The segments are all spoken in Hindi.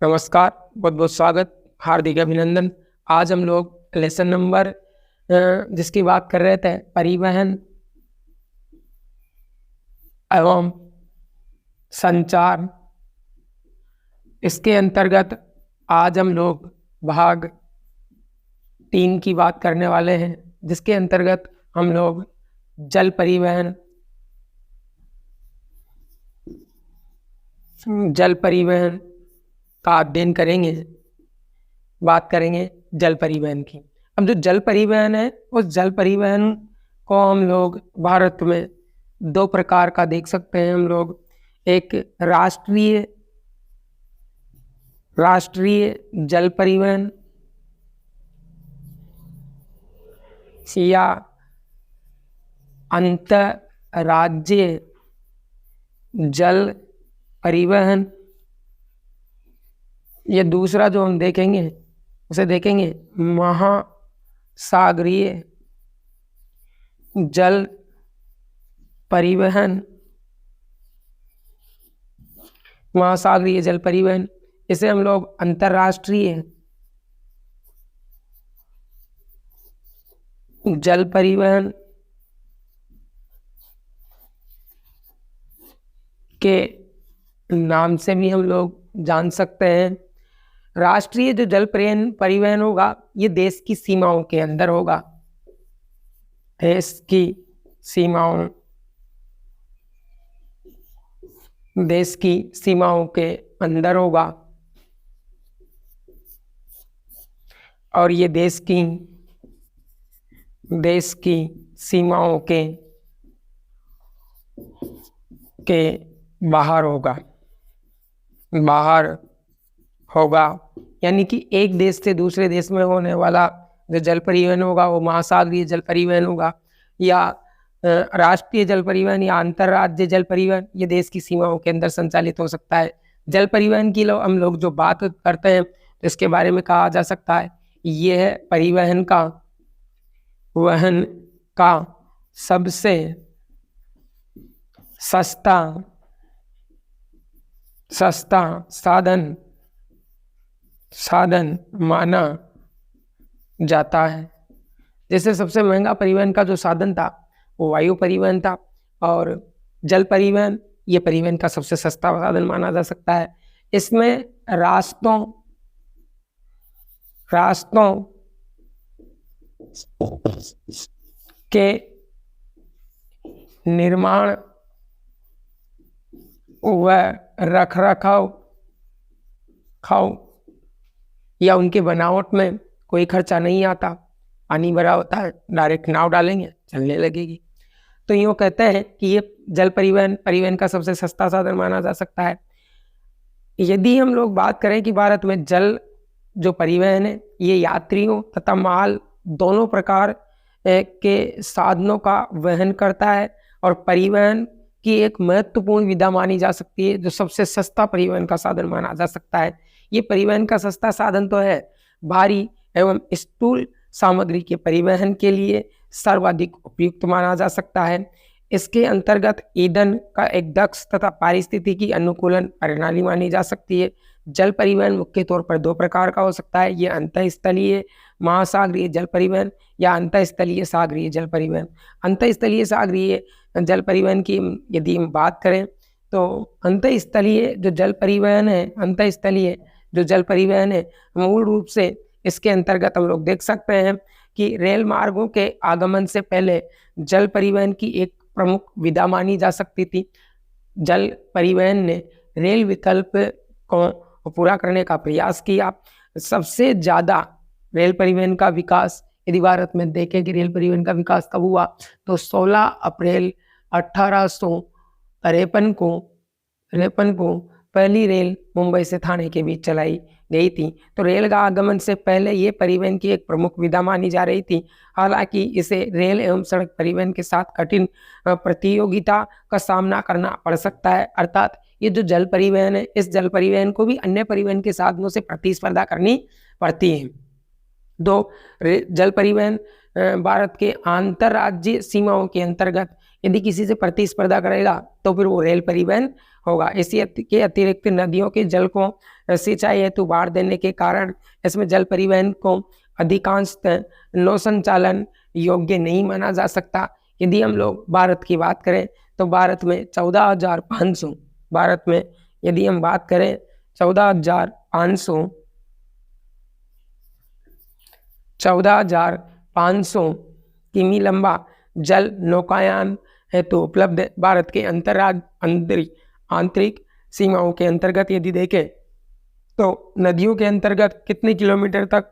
नमस्कार, बहुत बहुत स्वागत, हार्दिक अभिनंदन। आज हम लोग लेसन नंबर जिसकी बात कर रहे थे, परिवहन एवं संचार, इसके अंतर्गत आज हम लोग भाग 3 की बात करने वाले हैं, जिसके अंतर्गत हम लोग जल परिवहन का अध्ययन करेंगे, बात करेंगे जल परिवहन की। अब जो जल परिवहन है, उस जल परिवहन को हम लोग भारत में 2 प्रकार का देख सकते हैं हम लोग। एक राष्ट्रीय जल परिवहन या अंतर्राज्यीय जल परिवहन। ये दूसरा जो हम देखेंगे उसे देखेंगे महासागरीय जल परिवहन। महासागरीय जल परिवहन, इसे हम लोग अंतर्राष्ट्रीय जल परिवहन के नाम से भी हम लोग जान सकते हैं। राष्ट्रीय जो जल परिवहन होगा, ये देश की सीमाओं के अंदर होगा, देश की सीमाओं के अंदर होगा, और ये देश की सीमाओं के बाहर होगा। यानी कि एक देश से दूसरे देश में होने वाला जो जल परिवहन होगा वो महासागरीय जल परिवहन होगा, या राष्ट्रीय जल परिवहन या अंतर्राज्यीय जल परिवहन, ये देश की सीमाओं के अंदर संचालित हो सकता है। जल परिवहन की हम लोग जो बात करते हैं तो इसके बारे में कहा जा सकता है, यह है परिवहन का सबसे सस्ता साधन माना जाता है। जैसे सबसे महंगा परिवहन का जो साधन था वो वायु परिवहन था, और जल परिवहन ये परिवहन का सबसे सस्ता साधन माना जा सकता है। इसमें रास्तों के निर्माण व रखरखाव या उनके बनावट में कोई खर्चा नहीं आता। पानी भरा होता है, डायरेक्ट नाव डालेंगे, चलने लगेगी। तो यूँ कहते हैं कि ये जल परिवहन का सबसे सस्ता साधन माना जा सकता है। यदि हम लोग बात करें कि भारत में जल जो परिवहन है, ये यात्रियों तथा माल दोनों प्रकार के साधनों का वहन करता है, और परिवहन की एक महत्वपूर्ण विधा मानी जा सकती है, जो सबसे सस्ता परिवहन का साधन माना जा सकता है। ये परिवहन का सस्ता साधन तो है, भारी एवं स्थूल सामग्री के परिवहन के लिए सर्वाधिक उपयुक्त माना जा सकता है। इसके अंतर्गत ईंधन का एक दक्ष तथा पारिस्थितिकी अनुकूलन प्रणाली मानी जा सकती है। जल परिवहन मुख्य तौर पर 2 प्रकार का हो सकता है, ये अंतःस्थलीय महासागरीय जल परिवहन या अंतःस्थलीय सागरीय जल परिवहन। अंतःस्थलीय सागरीय जल परिवहन की यदि हम बात करें तो अंतःस्थलीय जो जल परिवहन है मूल रूप से इसके अंतर्गत हम लोग देख सकते हैं कि रेल मार्गों के आगमन से पहले जल परिवहन की एक प्रमुख विधा मानी जा सकती थी। जल परिवहन ने रेल विकल्प को पूरा करने का प्रयास किया। सबसे ज़्यादा रेल परिवहन का विकास यदि भारत में देखें कि रेल परिवहन का विकास कब हुआ, तो 16 अप्रैल 1853 को पहली रेल मुंबई से ठाणे के बीच चलाई गई थी। तो रेल का आगमन से पहले ये परिवहन की एक प्रमुख विधा मानी जा रही थी। हालांकि इसे रेल एवं सड़क परिवहन के साथ कठिन प्रतियोगिता का सामना करना पड़ सकता है। अर्थात ये जो जल परिवहन है, इस जल परिवहन को भी अन्य परिवहन के साधनों से प्रतिस्पर्धा करनी पड़ती है। जल परिवहन भारत के अंतर्राज्यीय सीमाओं के अंतर्गत यदि किसी से प्रतिस्पर्धा करेगा तो फिर वो रेल परिवहन होगा। इसी के अतिरिक्त नदियों के जल को सिंचाई हेतु बाढ़ देने के कारण इसमें जल परिवहन को अधिकांशतः नौ संचालन योग्य नहीं माना जा सकता। यदि हम लोग भारत की बात करें तो भारत में 14,500, भारत में यदि हम बात करें 14,500 किमी लंबा जल नौकायान हेतु उपलब्ध है। भारत के आंतरिक सीमाओं के अंतर्गत यदि देखें तो नदियों के अंतर्गत कितने किलोमीटर तक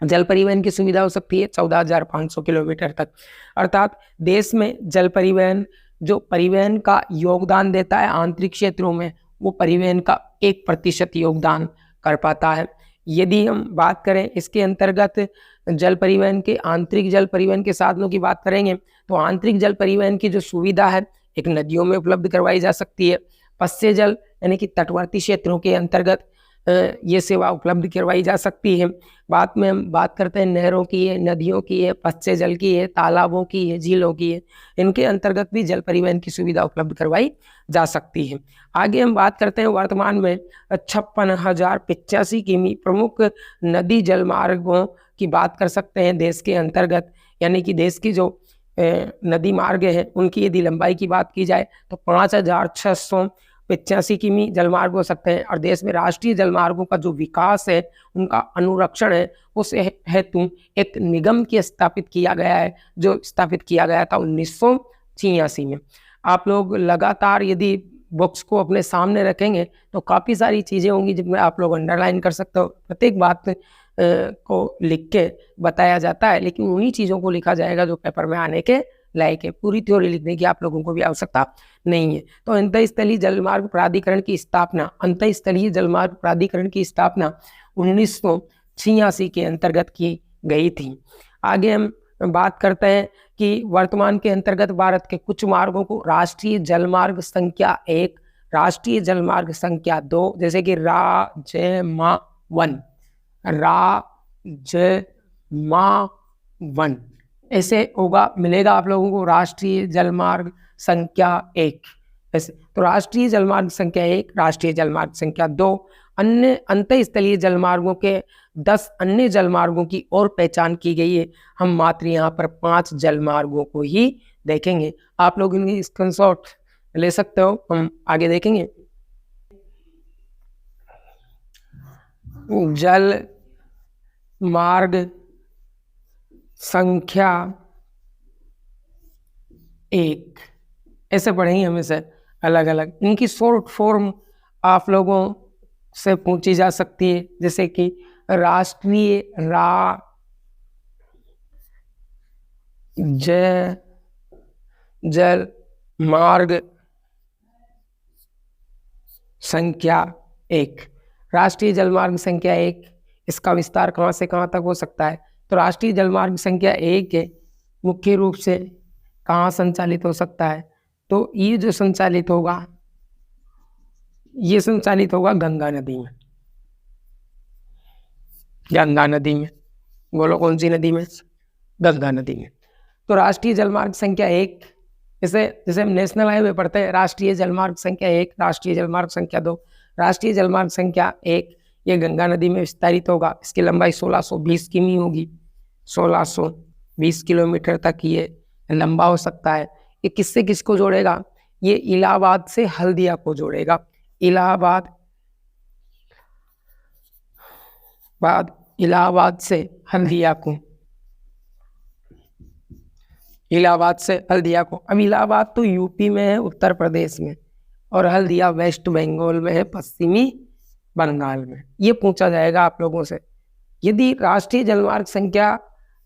जल परिवहन की सुविधा हो सकती है? 14,500 किलोमीटर तक। अर्थात देश में जल परिवहन जो परिवहन का योगदान देता है आंतरिक क्षेत्रों में, वो परिवहन का 1% योगदान कर पाता है। यदि हम बात करें इसके अंतर्गत जल परिवहन के आंतरिक जल परिवहन के साधनों की बात करेंगे तो आंतरिक जल परिवहन की जो सुविधा है एक नदियों में उपलब्ध करवाई जा सकती है। पश्चिमी जल यानी कि तटवर्ती क्षेत्रों के अंतर्गत ये सेवा उपलब्ध करवाई जा सकती है। बाद में हम बात करते हैं नहरों की है, नदियों की है, पश्चिमी जल की है, तालाबों की है, झीलों की है, इनके अंतर्गत भी जल परिवहन की सुविधा उपलब्ध करवाई जा सकती है। आगे हम बात करते हैं वर्तमान में 56,085 किमी प्रमुख नदी जल मार्गों की बात कर सकते हैं देश के अंतर्गत, यानी कि देश की जो नदी मार्ग है उनकी यदि लंबाई की बात की जाए तो 5,685 किमी जलमार्ग हो सकते हैं। और देश में राष्ट्रीय जलमार्गों का जो विकास है उनका अनुरक्षण है उस हेतु एक निगम की स्थापित किया गया है, जो स्थापित किया गया था 1986 में। आप लोग लगातार यदि बुक्स को अपने सामने रखेंगे तो काफ़ी सारी चीज़ें होंगी जिनमें आप लोग अंडरलाइन कर सकते हो। प्रत्येक बात को लिख के बताया जाता है, लेकिन उन्हीं चीज़ों को लिखा जाएगा जो पेपर में आने के लायक है। पूरी थ्योरी लिखने की आप लोगों को भी आवश्यकता नहीं है। तो अंतःस्थलीय जलमार्ग प्राधिकरण की स्थापना 1986 के अंतर्गत की गई थी। आगे हम बात करते हैं कि वर्तमान के अंतर्गत भारत के कुछ मार्गों को राष्ट्रीय जलमार्ग संख्या 1, राष्ट्रीय जलमार्ग संख्या 2, जैसे कि राजमावन ऐसे होगा, मिलेगा आप लोगों को राष्ट्रीय जलमार्ग संख्या 1 ऐसे। तो राष्ट्रीय जलमार्ग संख्या 1, राष्ट्रीय जलमार्ग संख्या 2, अन्य अंतःस्थलीय जलमार्गों के 10 अन्य जलमार्गों की और पहचान की गई है। हम मात्र यहाँ पर 5 जलमार्गों को ही देखेंगे। आप लोग इनकी स्क्रीनशॉट ले सकते हो, हम आगे देखेंगे। जल मार्ग संख्या 1 ऐसे पढ़ेंगे हमेशा अलग अलग। इनकी शॉर्ट फॉर्म आप लोगों से पूछी जा सकती है, जैसे कि राष्ट्रीय जल मार्ग संख्या 1, राष्ट्रीय जलमार्ग संख्या 1, इसका विस्तार कहाँ से कहाँ तक हो सकता है? तो राष्ट्रीय जलमार्ग संख्या 1 के मुख्य रूप से कहाँ संचालित हो सकता है? तो ये जो संचालित होगा ये संचालित होगा गंगा नदी में। गंगा नदी में, बोलो कौन सी नदी में? गंगा नदी में। तो राष्ट्रीय जलमार्ग संख्या 1 जैसे हम नेशनल हाईवे पढ़ते हैं, राष्ट्रीय जलमार्ग संख्या 1, राष्ट्रीय जलमार्ग संख्या 2, राष्ट्रीय जलमार्ग संख्या 1 ये गंगा नदी में विस्तारित होगा। इसकी लंबाई 1620 किमी होगी, 1620 किलोमीटर तक ये लंबा हो सकता है। ये किससे किसको जोड़ेगा? ये इलाहाबाद से हल्दिया को जोड़ेगा। इलाहाबाद से हल्दिया को, इलाहाबाद से हल्दिया को। अब इलाहाबाद तो यूपी में है, उत्तर प्रदेश में, और हल्दिया वेस्ट बंगाल में है, पश्चिमी बंगाल में। ये पूछा जाएगा आप लोगों से। यदि राष्ट्रीय जलमार्ग संख्या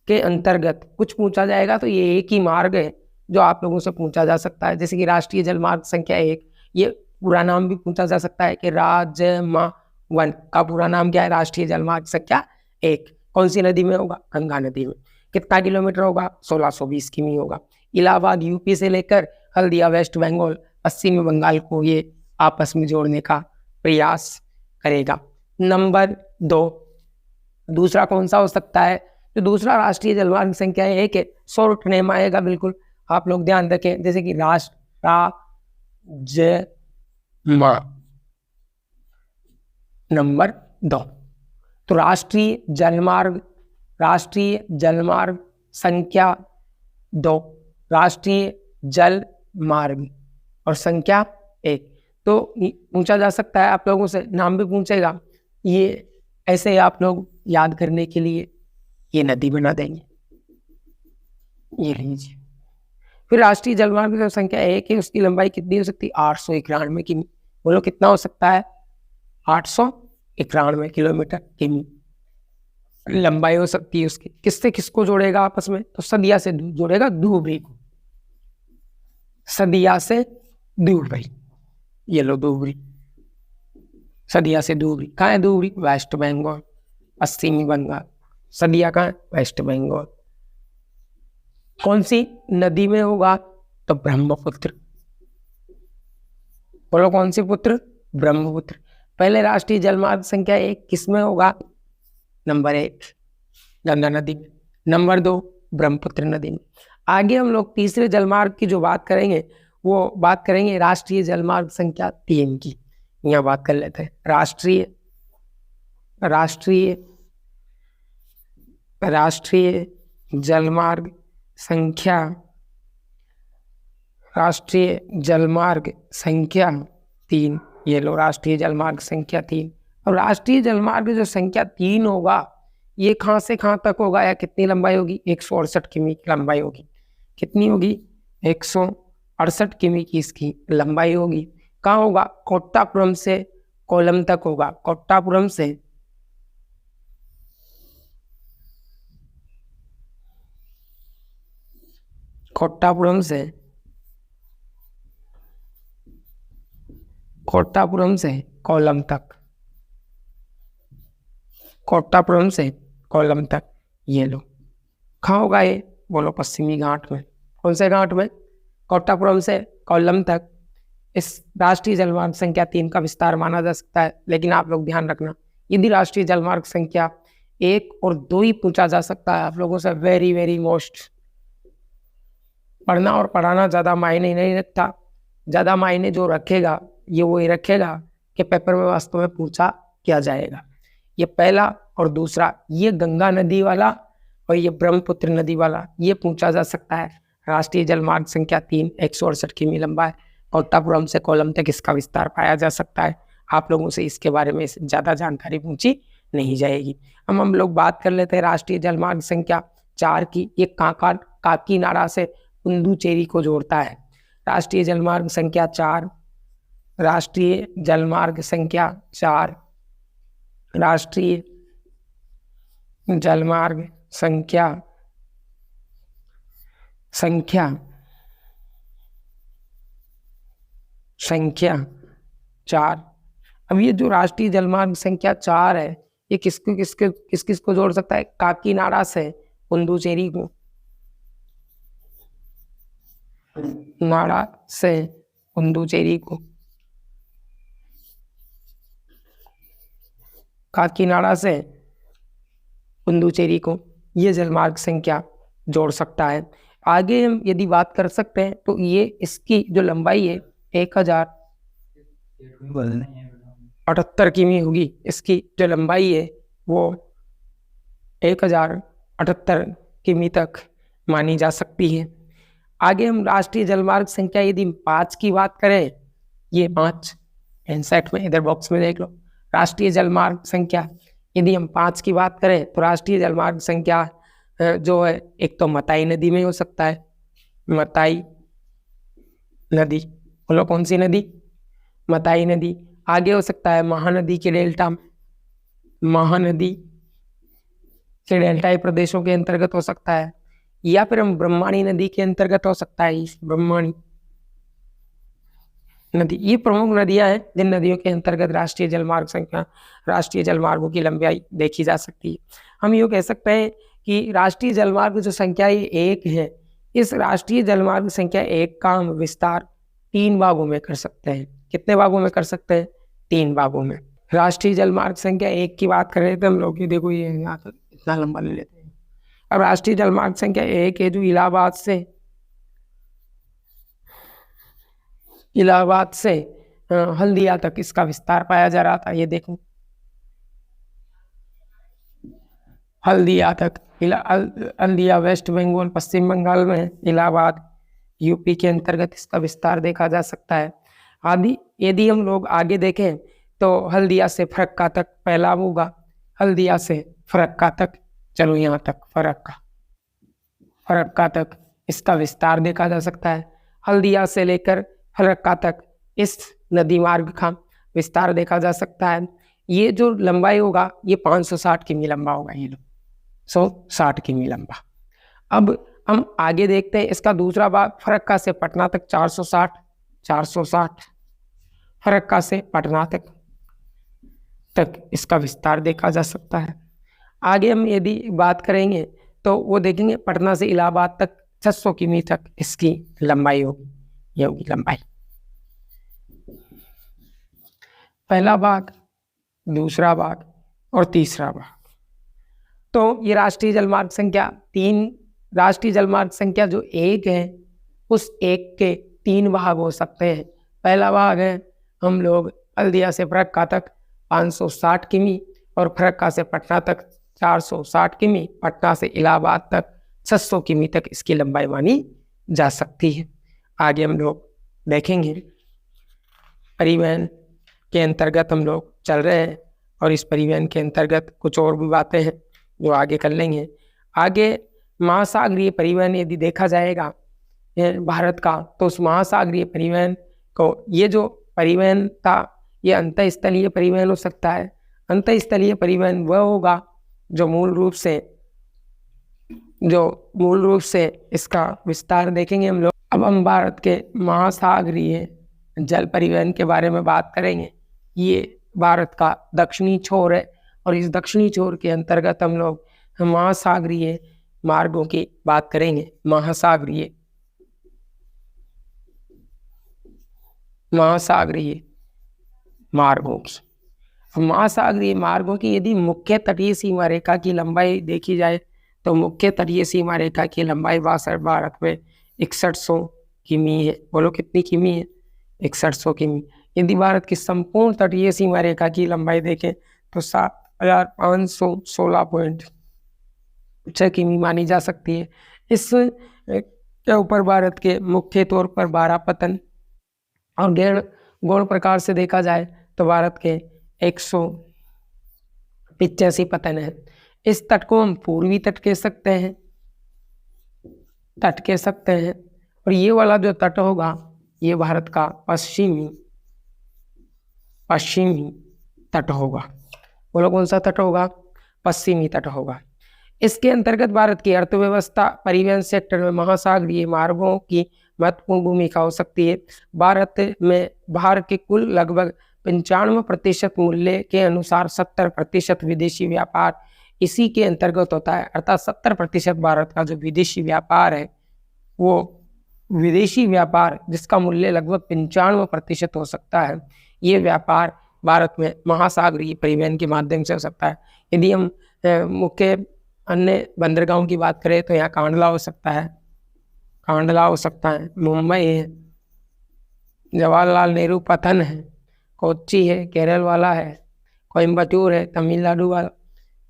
के अंतर्गत कुछ पूछा जाएगा तो ये एक ही मार्ग है जो आप लोगों से पूछा जा सकता है। जैसे कि राष्ट्रीय जलमार्ग संख्या 1, ये पूरा नाम भी पूछा जा सकता है कि राजमावन का पूरा नाम क्या है? राष्ट्रीय जलमार्ग संख्या 1 कौन सी नदी में होगा? गंगा नदी में। कितना किलोमीटर होगा? 1620 किमी होगा। इलाहाबाद यूपी से लेकर हल्दिया वेस्ट बंगाल पश्चिमी बंगाल को ये आपस में जोड़ने का प्रयास करेगा। नंबर 2 दूसरा कौन सा हो सकता है? जो दूसरा राष्ट्रीय जलमार्ग संख्या 1 है, शॉर्ट नेम आएगा, बिल्कुल आप लोग ध्यान रखें, जैसे कि नंबर 2। तो राष्ट्रीय जलमार्ग संख्या 2, राष्ट्रीय जल मार्ग और संख्या 1। तो पूछा जा सकता है आप लोगों से, नाम भी पूछेगा, ये ऐसे आप लोग याद करने के लिए ये नदी बना देंगे, ये लीजिए। फिर राष्ट्रीय जलमार्ग जो संख्या 1 है उसकी लंबाई कितनी हो सकती है? 891 किमी। बोलो कितना हो सकता है? 891 किलोमीटर किमी लंबाई हो सकती है उसकी। किससे किसको जोड़ेगा आपस में? तो सदिया से जोड़ेगा धुबरी को, सदिया से धुबरी। ये लो धुबरी, सदिया से धुबरी। कहाँ है धुबरी? वेस्ट बंगाल, पश्चिमी बंगाल। सदिया कहाँ है? वेस्ट बंगाल। कौन सी नदी में होगा? तो ब्रह्मपुत्र। बोलो कौन सी पुत्र? ब्रह्मपुत्र। पहले राष्ट्रीय जलमार्ग संख्या 1 किसमें होगा? नंबर 1 गंगा नदी में, नंबर 2 ब्रह्मपुत्र नदी में। आगे हम लोग तीसरे जलमार्ग की जो बात करेंगे वो बात करेंगे राष्ट्रीय जलमार्ग संख्या 3 की। यहाँ बात कर लेते हैं राष्ट्रीय जलमार्ग संख्या, राष्ट्रीय जलमार्ग संख्या 3। ये लो राष्ट्रीय जलमार्ग संख्या 3। और राष्ट्रीय जलमार्ग जो संख्या 3 होगा ये कहाँ से कहाँ तक होगा या कितनी लंबाई होगी? 168 किमी की लंबाई होगी। कितनी होगी? 168 किमी की इसकी लंबाई होगी। कहाँ होगा? कोट्टापुरम से कोल्लम तक होगा। कोट्टापुरम से कोल्लम तक, कोट्टापुरम से कोल्लम तक। ये लो कहाँ होगा ये? बोलो पश्चिमी घाट में। कौन से घाट में? कोट्टापुरम से कोल्लम तक इस राष्ट्रीय जलमार्ग संख्या 3 का विस्तार माना जा सकता है। लेकिन आप लोग ध्यान रखना, यदि राष्ट्रीय जलमार्ग संख्या 1 और 2 ही पूछा जा सकता है आप लोगों से, वेरी वेरी मोस्ट। पढ़ना और पढ़ाना ज़्यादा मायने नहीं रखता, ज़्यादा मायने जो रखेगा ये वही रखेगा कि पेपर में वास्तव में पूछा क्या जाएगा। ये पहला और दूसरा, ये गंगा नदी वाला और ये ब्रह्मपुत्र नदी वाला, ये पूछा जा सकता है। राष्ट्रीय जलमार्ग संख्या 3 168 किमी लंबा है। कोट्टापुरम से कोल्लम तक इसका विस्तार पाया जा सकता है। आप लोगों से इसके बारे में ज़्यादा जानकारी पूछी नहीं जाएगी। हम लोग बात कर लेते हैं राष्ट्रीय जलमार्ग संख्या 4 की। ये काकीनाडा से पुदुचेरी को जोड़ता है। राष्ट्रीय जलमार्ग संख्या 4, राष्ट्रीय जलमार्ग संख्या 4, राष्ट्रीय जलमार्ग संख्या 4। अब ये जो राष्ट्रीय जलमार्ग संख्या 4 है ये किस किस को जोड़ सकता है? काकीनाडा से पुदुचेरी को, नाडा से पुदुचेरी को, काकीनाडा से पुदुचेरी को ये जलमार्ग संख्या जोड़ सकता है। आगे हम यदि बात कर सकते हैं तो ये इसकी जो लंबाई है 1078 किमी होगी। इसकी जो लंबाई है वो 1078 किमी तक मानी जा सकती है। आगे हम राष्ट्रीय जलमार्ग संख्या यदि 5 की बात करें, ये 5 एनसेट में इधर बॉक्स में देख लो। राष्ट्रीय जलमार्ग संख्या यदि हम 5 की बात करें तो राष्ट्रीय जलमार्ग संख्या जो है एक तो मताई नदी में हो सकता है, मताई नदी। बोलो कौन सी नदी? मताई नदी। आगे हो सकता है महानदी के डेल्टा, महानदी के डेल्टाई प्रदेशों के अंतर्गत हो सकता है, या फिर हम ब्रह्मणी नदी के अंतर्गत हो सकता है। ब्रह्मणी नदी, ये प्रमुख नदियां हैं जिन नदियों के अंतर्गत राष्ट्रीय जलमार्ग संख्या, राष्ट्रीय जलमार्गों की लंबाई देखी जा सकती है। हम यूँ कह सकते हैं कि राष्ट्रीय जलमार्ग जो संख्या 1 है, इस राष्ट्रीय जलमार्ग संख्या 1 का हम विस्तार 3 भागों में कर सकते हैं। कितने भागों में कर सकते हैं? 3 भागों में। राष्ट्रीय जलमार्ग संख्या 1 की बात करें तो हम लोग, देखो ये यहाँ तो इतना लंबा ले लेते हैं। अब राष्ट्रीय जलमार्ग संख्या 1 है जो इलाहाबाद से हल्दिया तक इसका विस्तार पाया जा रहा था। ये देखो हल्दिया तक, हल्दिया वेस्ट बंगाल पश्चिम बंगाल में, इलाहाबाद यूपी के अंतर्गत इसका विस्तार देखा जा सकता है। आदि यदि हम लोग आगे देखें तो हल्दिया से फरक्का तक फैलाव होगा, हल्दिया से फरक्का तक, चलो यहाँ तक फरक्का तक इसका विस्तार देखा जा सकता है। हल्दिया से लेकर फरक्का तक इस नदी मार्ग का विस्तार देखा जा सकता है। ये जो लंबाई होगा ये 560 किमी लंबा होगा, ये लो 160 किमी लंबा। अब हम आगे देखते हैं इसका दूसरा भाग, फरक्का से पटना तक 460, फरक्का से पटना तक इसका विस्तार देखा जा सकता है। आगे हम यदि बात करेंगे तो वो देखेंगे पटना से इलाहाबाद तक 600 किमी तक इसकी लंबाई होगी, ये होगी लंबाई। पहला भाग, दूसरा भाग और तीसरा भाग। तो ये राष्ट्रीय जलमार्ग संख्या 3, राष्ट्रीय जलमार्ग संख्या जो 1 है उस 1 के 3 भाग हो सकते हैं। पहला भाग है हम लोग हल्दिया से फरक्का तक 560 किमी और फरक्का से पटना तक 460 किमी, पटना से इलाहाबाद तक 600 किमी तक इसकी लंबाई मानी जा सकती है। आगे हम लोग देखेंगे परिवहन के अंतर्गत हम लोग चल रहे हैं और इस परिवहन के अंतर्गत कुछ और भी बातें हैं जो आगे कर लेंगे। आगे महासागरीय परिवहन यदि देखा जाएगा भारत का, तो उस महासागरीय परिवहन को, ये जो परिवहन था ये अंतःस्थलीय परिवहन हो सकता है। अंतःस्थलीय परिवहन वह होगा जो मूल रूप से इसका विस्तार देखेंगे हम लोग। अब हम भारत के महासागरीय जल परिवहन के बारे में बात करेंगे। ये भारत का दक्षिणी छोर है और इस दक्षिणी छोर के अंतर्गत हम लोग महासागरीय मार्गों की बात करेंगे। महासागरीय मार्गों की यदि मुख्य तटीय सीमा रेखा की लंबाई देखी जाए तो मुख्य तटीय सीमा रेखा की लंबाई भारत में 6100 किमी है। बोलो कितनी किमी है? 6100 किमी। यदि भारत की संपूर्ण तटीय सीमा रेखा की लंबाई देखें तो 7516.6 किमी मानी जा सकती है। इस के ऊपर भारत के मुख्य तौर पर 12 पतन और गौण प्रकार से देखा जाए तो भारत के 185 पतन है। इस तट को हम पूर्वी तट कह सकते हैं और ये वाला जो तट होगा ये भारत का पश्चिमी तट होगा। बोलो कौन सा तट होगा? पश्चिमी तट होगा। इसके अंतर्गत भारत की अर्थव्यवस्था परिवहन सेक्टर में महासागरीय मार्गों की महत्वपूर्ण भूमिका हो सकती है। भारत में भारत के कुल लगभग 95% मूल्य के अनुसार 70% विदेशी व्यापार इसी के अंतर्गत होता है। अर्थात 70% भारत का जो विदेशी व्यापार है वो विदेशी व्यापार जिसका मूल्य लगभग 95% हो सकता है, ये व्यापार भारत में महासागरीय परिवहन के माध्यम से हो सकता है। यदि हम मुख्य अन्य बंदरगाहों की बात करें तो यहाँ कांडला हो सकता है, मुंबई है, जवाहरलाल नेहरू पतन है, कोच्चि है, केरल वाला है, कोयम्बटूर है, तमिलनाडु वाला।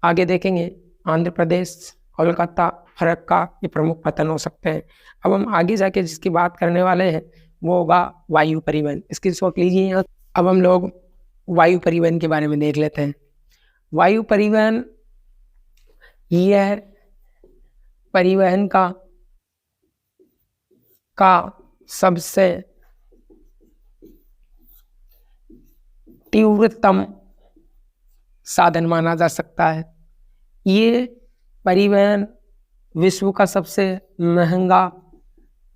आगे देखेंगे आंध्र प्रदेश, कोलकाता, फरक्का, ये प्रमुख पतन हो सकते हैं। अब हम आगे जाके जिसकी बात करने वाले हैं वो होगा वायु परिवहन। इसकी सोच लीजिए यहाँ। अब हम लोग वायु परिवहन के बारे में देख लेते हैं। वायु परिवहन यह परिवहन का सबसे तीव्रतम साधन माना जा सकता है। ये परिवहन विश्व का सबसे महंगा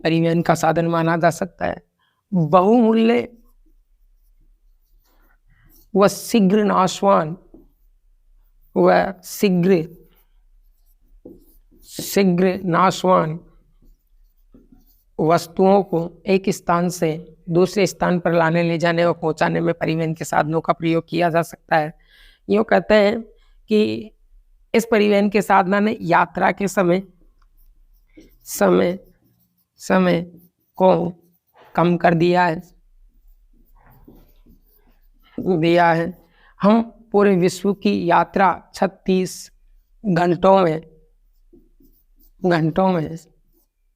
परिवहन का साधन माना जा सकता है। बहुमूल्य व शीघ्र नाशवान वस्तुओं को एक स्थान से दूसरे स्थान पर लाने, ले जाने और पहुंचाने में परिवहन के साधनों का प्रयोग किया जा सकता है। यूँ कहते हैं कि इस परिवहन के साधन ने यात्रा के समय को कम कर दिया है। हम पूरे विश्व की यात्रा 36 घंटों में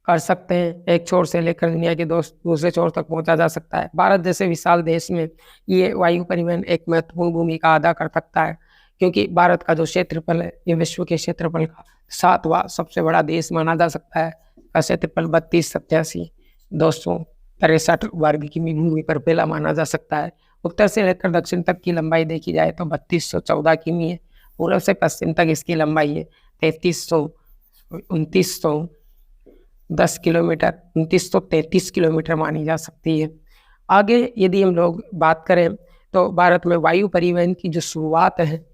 कर सकते हैं। एक छोर से लेकर दुनिया के दूसरे छोर तक पहुंचा जा सकता है। भारत जैसे विशाल देश में ये वायु परिवहन एक महत्वपूर्ण भूमिका अदा कर सकता है, क्योंकि भारत का जो क्षेत्रफल है ये विश्व के क्षेत्रफल का 7वां सबसे बड़ा देश माना जा सकता है। का क्षेत्रफल 32,87,263 वर्ग किमी भूमि पर फैला माना जा सकता है। उत्तर से लेकर दक्षिण तक की लंबाई देखी जाए तो 3214 किमी है। पूर्व से पश्चिम तक इसकी लंबाई है 2933 किलोमीटर मानी जा सकती है। आगे यदि हम लोग बात करें तो भारत में वायु परिवहन की जो शुरुआत है,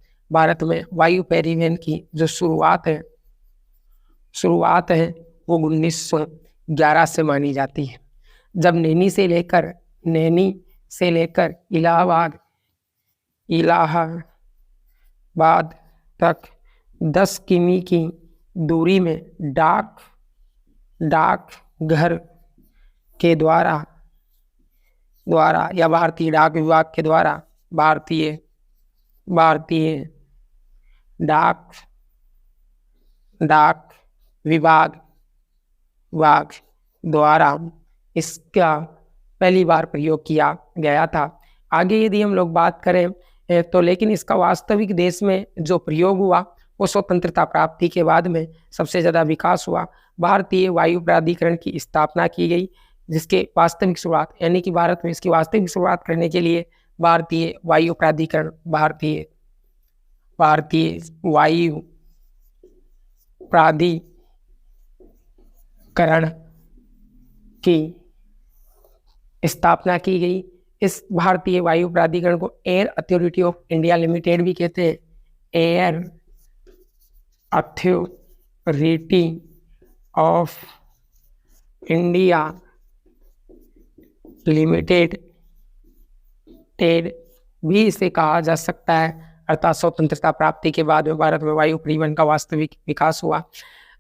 वो 1911 से मानी जाती है, जब नैनी से लेकर इलाहाबाद तक 10 किमी की दूरी में डाक घर के द्वारा या भारतीय डाक विभाग के द्वारा भारतीय डाक विभाग द्वारा इसका पहली बार प्रयोग किया गया था। आगे यदि हम लोग बात करें तो लेकिन इसका वास्तविक देश में जो प्रयोग हुआ वो स्वतंत्रता प्राप्ति के बाद में सबसे ज़्यादा विकास हुआ। भारतीय वायु प्राधिकरण की स्थापना की गई, जिसके वास्तविक शुरुआत यानी कि भारत में इसकी वास्तविक शुरुआत करने के लिए भारतीय वायु प्राधिकरण भारतीय वायु प्राधिकरण की स्थापना की गई। इस भारतीय वायु प्राधिकरण को air authority of India limited भी कहते हैं। Air authority of India limited भी इसे कहा जा सकता है। अर्थात स्वतंत्रता प्राप्ति के बाद में भारत में वायु परिवहन का वास्तविक विकास हुआ।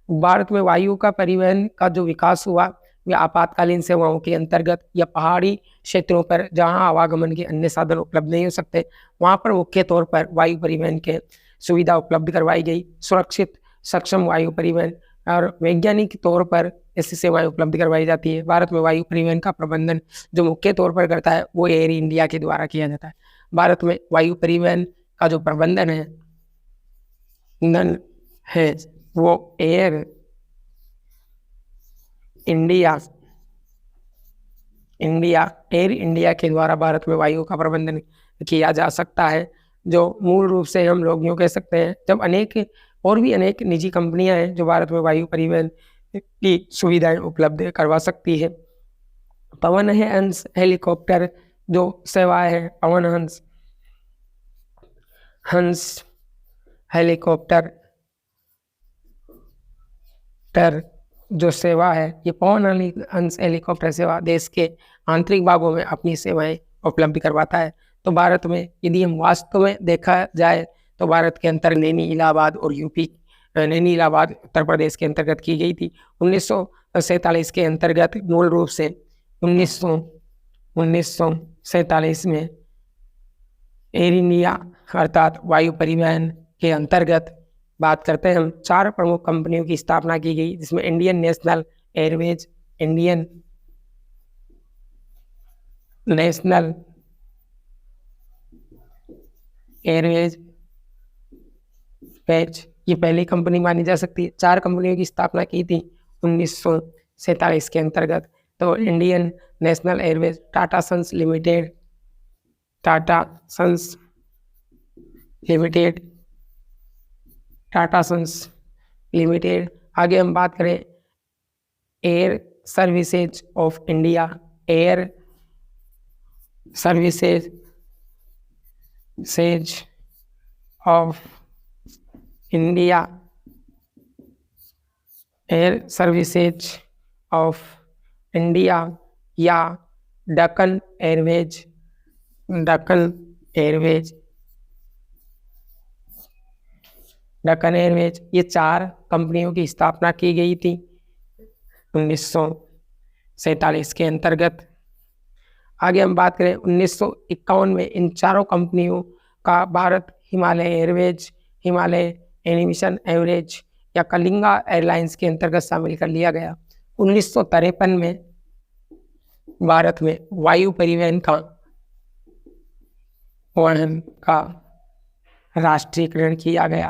भारत में वायु का परिवहन का जो विकास हुआ वह आपातकालीन सेवाओं के अंतर्गत या पहाड़ी क्षेत्रों पर जहां आवागमन के अन्य साधन उपलब्ध नहीं हो सकते, वहां पर मुख्य तौर पर वायु परिवहन के सुविधा उपलब्ध करवाई गई। सुरक्षित सक्षम वायु परिवहन और वैज्ञानिक तौर पर ऐसी सेवाएं उपलब्ध करवाई जाती है। भारत में वायु परिवहन का प्रबंधन जो मुख्य तौर पर करता है वो एयर इंडिया के द्वारा किया जाता है। भारत में वायु परिवहन का जो प्रबंधन है वो एयर इंडिया के द्वारा भारत में वायु का प्रबंधन किया जा सकता है, जो मूल रूप से हम लोग यूँ कह सकते हैं जब अनेक निजी कंपनियां हैं जो भारत में वायु परिवहन की सुविधाएं उपलब्ध करवा सकती है। पवन हंस हेलीकॉप्टर जो सेवा है, पवन हंस हेलीकॉप्टर जो सेवा है, ये पवन हंस हेलीकॉप्टर सेवा देश के आंतरिक भागों में अपनी सेवाएं उपलब्ध करवाता है। तो भारत में यदि हम वास्तव में देखा जाए तो भारत के अंतर्गत नैनी इलाहाबाद उत्तर प्रदेश के अंतर्गत की गई थी। 1947 के अंतर्गत मूल रूप से 1947 में एयर इंडिया अर्थात वायु परिवहन के अंतर्गत बात करते हैं हम 4 प्रमुख कंपनियों की स्थापना की गई, जिसमें इंडियन नेशनल एयरवेज ये पहली कंपनी मानी जा सकती है। 4 कंपनियों की स्थापना की थी 1947 के अंतर्गत। तो Indian National Airways, Tata Sons Limited. आगे हम बात करें Air Services of India, Air Services of India या डेक्कन एयरवेज डेक्कन एयरवेज, ये 4 कंपनियों की स्थापना की गई थी 1947 के अंतर्गत। आगे हम बात करें 1951 में इन चारों कंपनियों का Bharat Himalaya Airways, Himalaya aviation average या कलिंगा एयरलाइंस के अंतर्गत शामिल कर लिया गया। 1953 में भारत में वायु परिवहन का राष्ट्रीयकरण किया गया।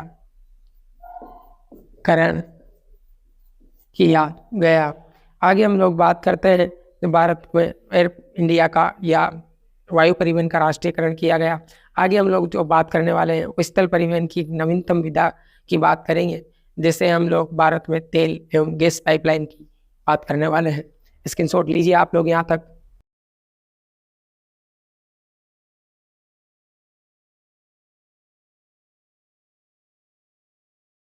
आगे हम लोग बात करते हैं तो भारत में एयर इंडिया का या वायु परिवहन का राष्ट्रीयकरण किया गया। आगे हम लोग जो बात करने वाले हैं वो स्थल परिवहन की नवीनतम विधा की बात करेंगे, जैसे हम लोग भारत में तेल एवं गैस पाइपलाइन की बात करने वाले हैं। स्क्रीनशॉट लीजिए आप लोग यहाँ तक।